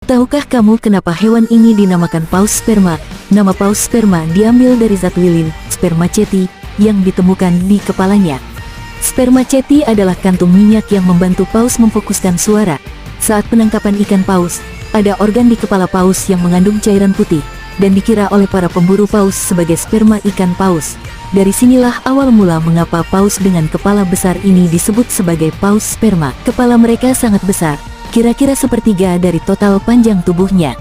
Tahukah kamu kenapa hewan ini dinamakan paus sperma? Nama paus sperma diambil dari zat lilin, spermaceti, yang ditemukan di kepalanya. Spermaceti adalah kantung minyak yang membantu paus memfokuskan suara. Saat penangkapan ikan paus, ada organ di kepala paus yang mengandung cairan putih, dan dikira oleh para pemburu paus sebagai sperma ikan paus. Dari sinilah awal mula mengapa paus dengan kepala besar ini disebut sebagai paus sperma. Kepala mereka sangat besar, kira-kira sepertiga dari total panjang tubuhnya.